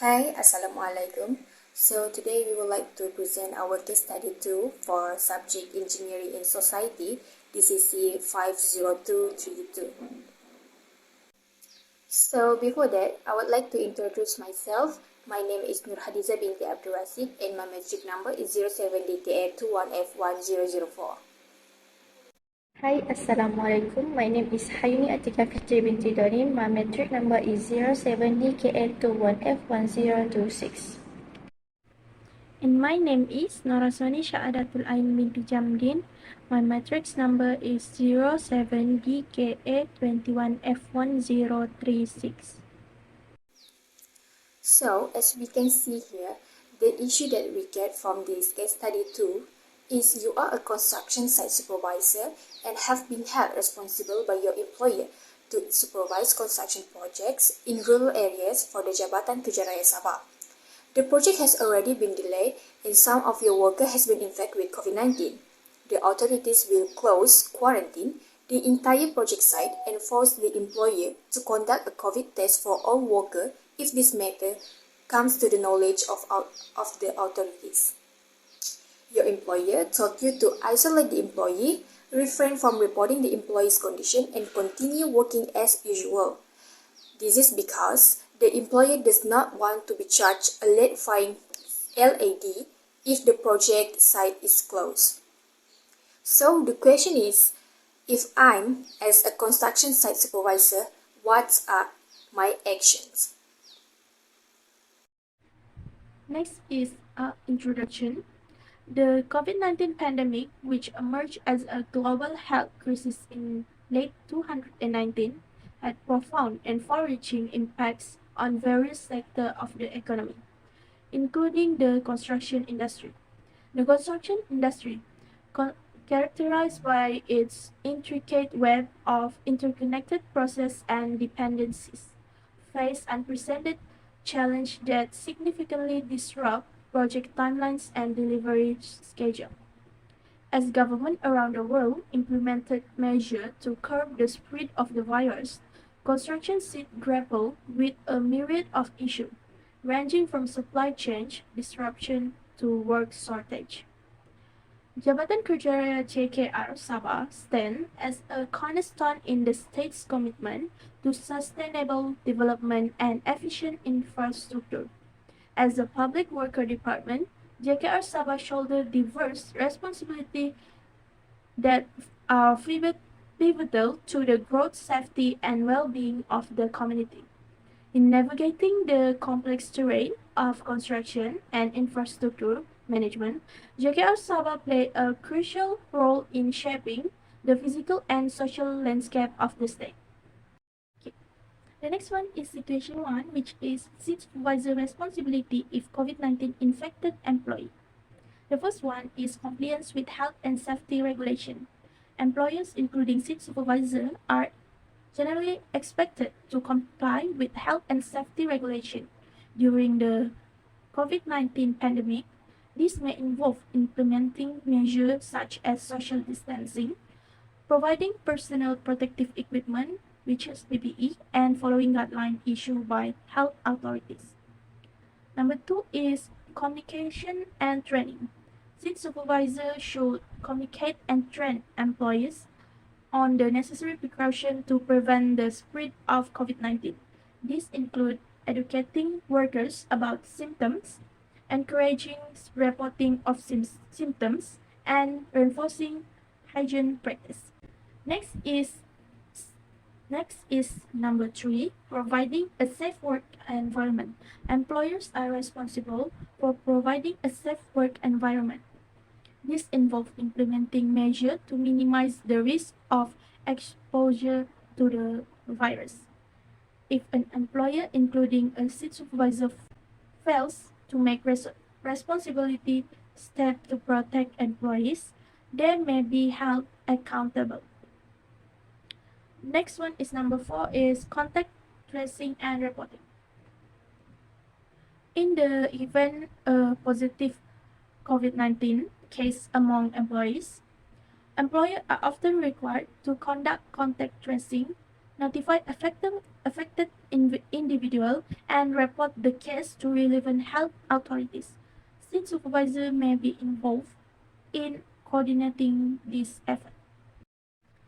Hi, Assalamualaikum. So today we would like to present our case study 2 for subject Engineering in Society, DCC50232. So before that, I would like to introduce myself. My name is Nurhadizah binti Abdul Rasid and my matric number is 07DKA21F1004. Hi, Assalamualaikum. My name is Hayuni Atika Fitri binti Doni. My matric number is 07DKA21F1026. And my name is Noraswani Shaadatul Ain binti Jamdin. My matrix number is 07DKA21F1036. So, as we can see here, the issue that we get from this case study 2 is you are a construction site supervisor and have been held responsible by your employer to supervise construction projects in rural areas for the Jabatan Kerja Raya Sabah. The project has already been delayed and some of your workers has been infected with COVID-19. The authorities will close, quarantine, the entire project site and force the employer to conduct a COVID test for all workers if this matter comes to the knowledge of the authorities. Your employer told you to isolate the employee, refrain from reporting the employee's condition, and continue working as usual. This is because the employer does not want to be charged a late fine LAD if the project site is closed. So the question is, if I'm as a construction site supervisor, what are my actions? Next is introduction. The COVID-19 pandemic, which emerged as a global health crisis in late 2019, had profound and far-reaching impacts on various sectors of the economy, including the construction industry. The construction industry, characterized by its intricate web of interconnected processes and dependencies, faced unprecedented challenges that significantly disrupt project timelines and delivery schedule. As governments around the world implemented measures to curb the spread of the virus, construction sites grappled with a myriad of issues, ranging from supply chain disruption to work shortage. Jabatan Kerja Raya JKR Sabah stands as a cornerstone in the state's commitment to sustainable development and efficient infrastructure. As a public worker department, JKR Sabah shoulders diverse responsibilities that are pivotal to the growth, safety, and well-being of the community. In navigating the complex terrain of construction and infrastructure management, JKR Sabah played a crucial role in shaping the physical and social landscape of the state. Okay. The next one is situation 1, which is site supervisor responsibility if COVID-19 infected employee. The first one is compliance with health and safety regulation. Employers, including site supervisor, are generally expected to comply with health and safety regulation. During the COVID-19 pandemic, this may involve implementing measures such as social distancing, providing personal protective equipment, which is PPE, and following guidelines issued by health authorities. Number 2 is communication and training. Site supervisors should communicate and train employees on the necessary precautions to prevent the spread of COVID-19. These include educating workers about symptoms, encouraging reporting of symptoms, and reinforcing hygiene practice. Next is number 3, providing a safe work environment. Employers are responsible for providing a safe work environment. This involves implementing measures to minimize the risk of exposure to the virus. If an employer, including a site supervisor, fails to make responsibility steps to protect employees, they may be held accountable. Next one is number 4 is contact tracing and reporting. In the event a positive COVID-19 case among employees, employers are often required to conduct contact tracing, notify affected affected individual and report the case to relevant health authorities. Site supervisor may be involved in coordinating this effort.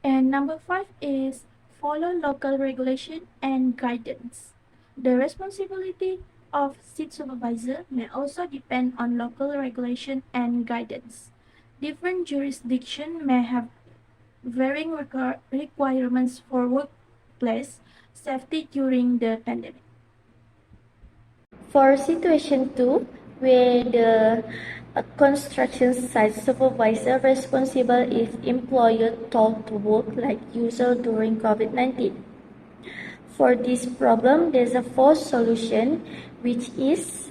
And number five is follow local regulation and guidance. The responsibility of site supervisor may also depend on local regulation and guidance. Different jurisdictions may have varying requirements for workplace safety during the pandemic. For situation 2, where the construction site supervisor responsible if employer told to work like usual during COVID-19. For this problem, there's a fourth solution, which is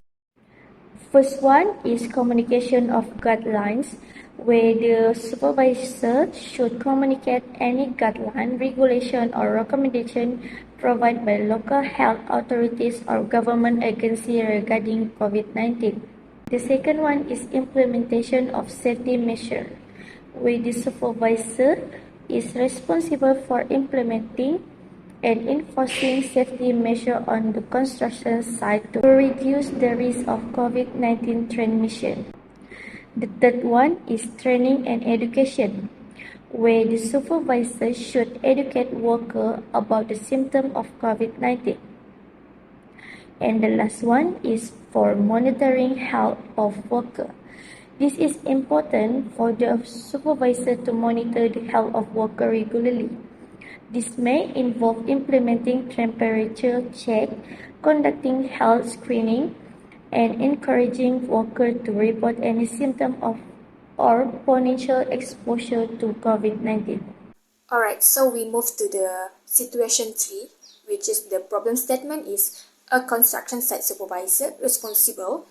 first one is communication of guidelines, where the supervisor should communicate any guideline, regulation, or recommendation provided by local health authorities or government agency regarding COVID-19. The second one is implementation of safety measures, where the supervisor is responsible for implementing and enforcing safety measures on the construction site to reduce the risk of COVID-19 transmission. The third one is training and education, where the supervisor should educate workers about the symptoms of COVID-19. And the last one is for monitoring health of workers. This is important for the supervisor to monitor the health of workers regularly. This may involve implementing temperature check, conducting health screening, and encouraging workers to report any symptom of or potential exposure to COVID-19. Alright, so we move to the situation 3, which is the problem statement is a construction site supervisor responsible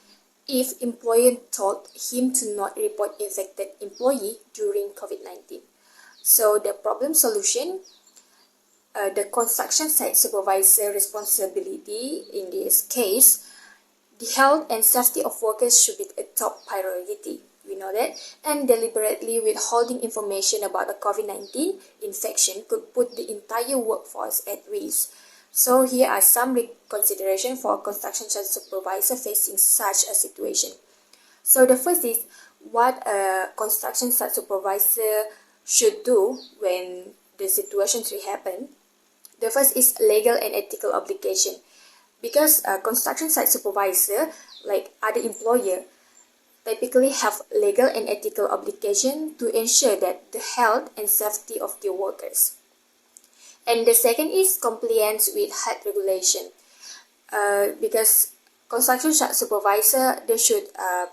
if employer told him to not report infected employee during COVID-19. So the problem solution, the construction site supervisor responsibility in this case, the health and safety of workers should be a top priority. We know that, and deliberately withholding information about a COVID-19 infection could put the entire workforce at risk. So here are some considerations for a construction site supervisor facing such a situation. So the first is what a construction site supervisor should do when the situation 3 happen. The first is legal and ethical obligation. Because a construction site supervisor, like other employer, typically have legal and ethical obligation to ensure that the health and safety of their workers. And the second is compliance with health regulation. Because construction site supervisor, they should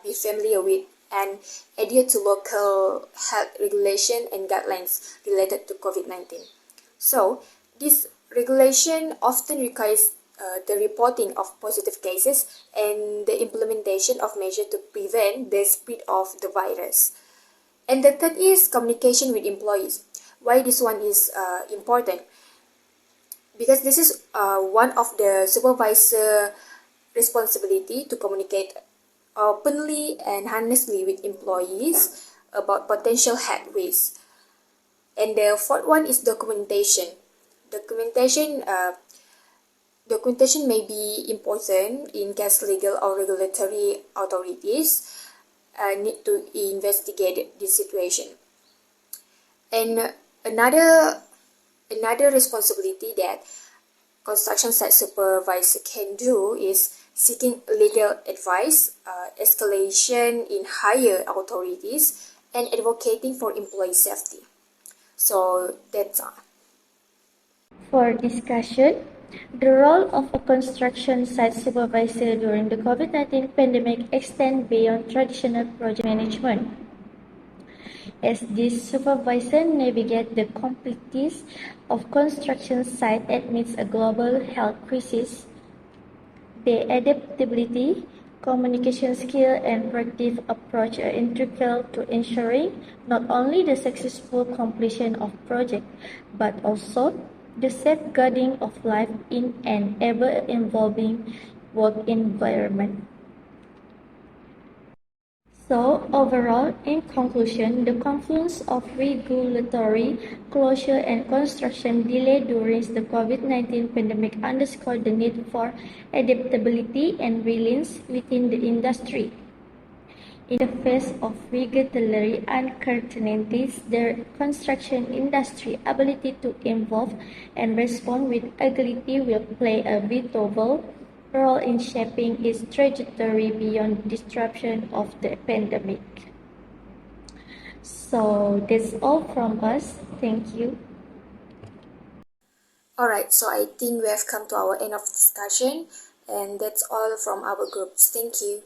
be familiar with and adhere to local health regulation and guidelines related to COVID-19. So, this regulation often requires the reporting of positive cases and the implementation of measures to prevent the spread of the virus. And the third is communication with employees. Why this one is important? Because this is one of the supervisor responsibility to communicate openly and honestly with employees about potential health risks. And the fourth one is documentation. Documentation may be important in case legal or regulatory authorities need to investigate this situation. And another responsibility that construction site supervisor can do is seeking legal advice, escalation in higher authorities, and advocating for employee safety. So that's all. For discussion, the role of a construction site supervisor during the COVID-19 pandemic extends beyond traditional project management. As this supervisor navigates the complexities of construction site amidst a global health crisis, their adaptability, communication skill, and proactive approach are integral to ensuring not only the successful completion of project, but also the safeguarding of life in an ever-evolving work environment. So, overall, in conclusion, the confluence of regulatory closure and construction delay during the COVID-19 pandemic underscored the need for adaptability and resilience within the industry. In the face of regulatory uncertainties, the construction industry ability to evolve and respond with agility will play a vital role in shaping its trajectory beyond disruption of the pandemic. So that's all from us. Thank you. Alright, so I think we have come to our end of discussion, and that's all from our groups. Thank you.